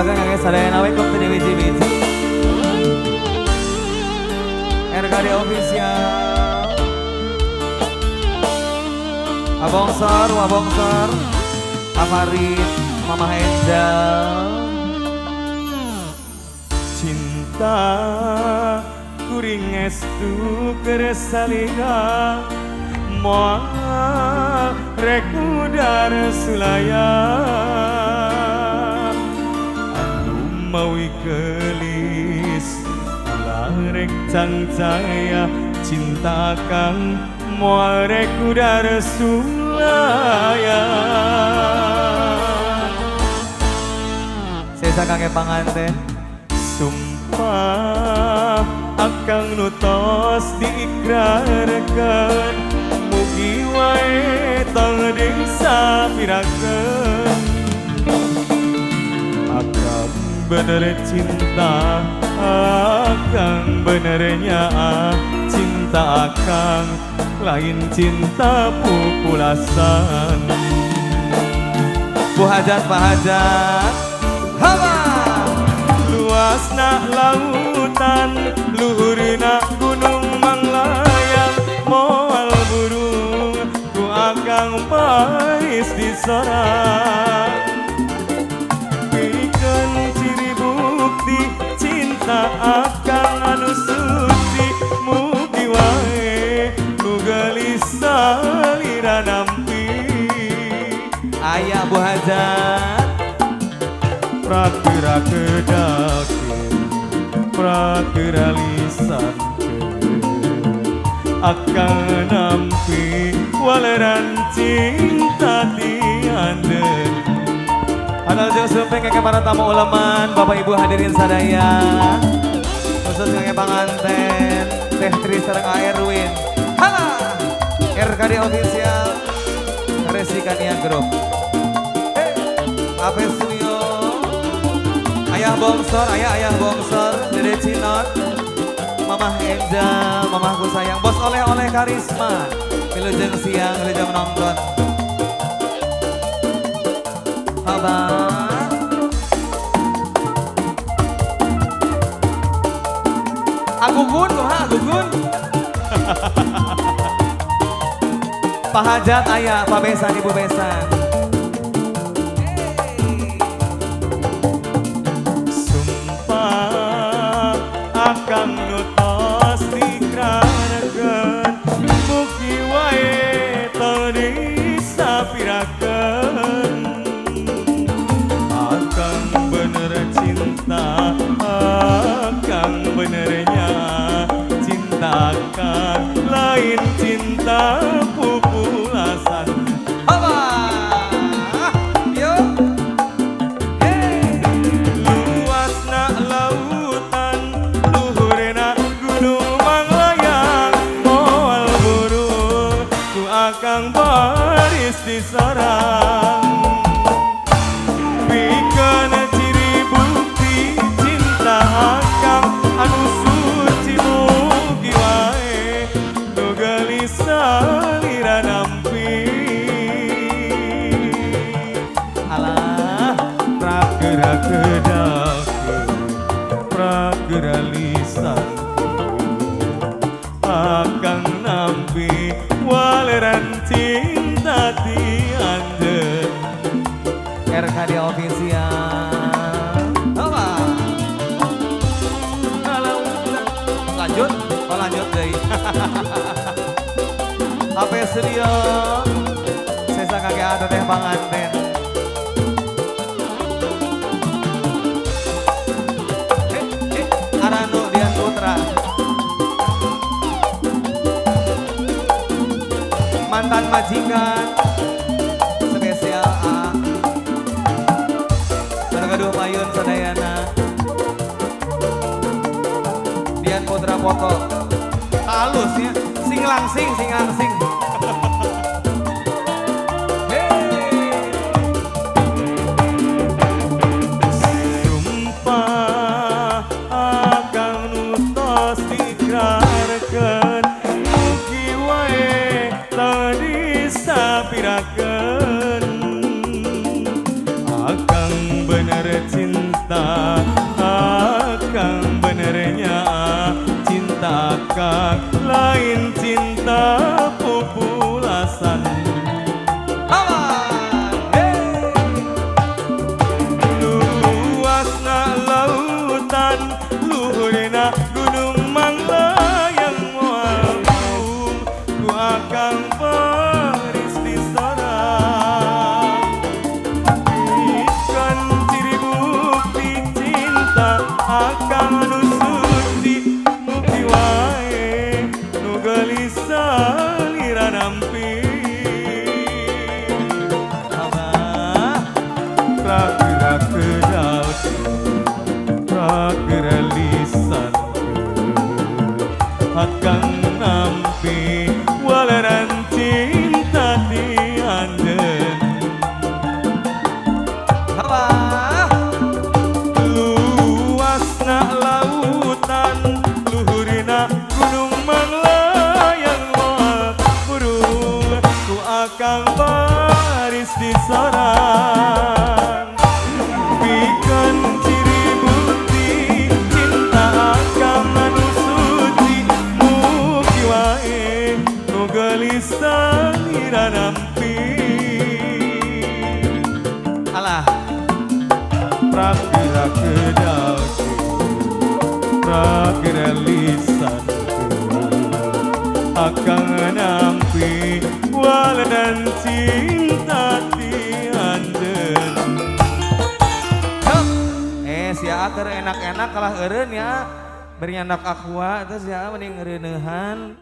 kakak sadaya nawe kok tadi biji-biji RKD official Abong Sor Afarid Mama Angel cinta kuring estu keresalira moal rek udar sulaya anu mawi gelis ulah rek cangcaya cinta kang moal rek udar sulaya Sesa kakek panganten sumpah akang nutos diikrarkeun mugi wae tong deung sapirakeun akang bener cinta akang benernya cinta akang lain cinta pupulasan Bu Hajat Pak Hajat Haba luasna lautan luhurna gunung manglayang moal burung ku akang pais di sorang pikeun ciri bukti cinta akang anu suci mugi wae nu gelis salira nampi Ayah Bu Hajat prakira kedakin prakira lisankeun akan nampi waleran cinta tianden Adal jeung sumping kakek para tamu uleman Bapak Ibu hadirin sadaya khusus kakek panganten Teh Tri sareng Airwin hala RKD official Resikania Group Ape Suyo Ayah Bongsor, Dede Cinot, Mamah Angel, Mamahku sayang, Bos oleh-oleh karisma, Wilujeng siang, wilujeng nonton. Abang, Agugun, Agugun. Pak Hajat ayah, Pak Besan, Ibu Besan. Akang nutos dikranakeun mugi wae teu disapirakeun akang bener cinta akang benernya cinta akang lain cinta pupulasan akang baris di sorang pikeun ciri bukti cinta akang anu suci mugi wae nu gelis salira nampi Alah prakira kedakeun prakira lisankeun akang nampi waleran cinta tianden RKD official apa? Lanjut? Oh lanjut deh HP studio Sesa kakek ada teh panganten Arano Dian Putra mantan majikan spesial A Gaduh Mayun Sadayana Dian Putra foto halus ya sing langsing sumpah akang nutos dikrarkeun mugi wae teu disapirakeun akang bener cinta benernya cinta kang lain cinta populasan. Luasna lautan, luhurna gunung manglayang wabung, ku akan baris di sorang. Ikan ciri bukti cinta akan anu suci, mugi wae nu gelisah lira nampi. Prakira kedaut, prakira lisan, akan nampi walaran cinta tianden. Luasna lautan, luhurina gunung manglayang burung, ku akan baris di sorang. Bikin ciri bukti cinta akan anu suci, mugi wae nu gelisah ira nampi. Alah, Prakira kedaut, prakira lisan, akan nampi waladan cinta tianden. sia keur enak-enak kalah eureun ya. Beri nyandak aqua terus ya mending eureunehan.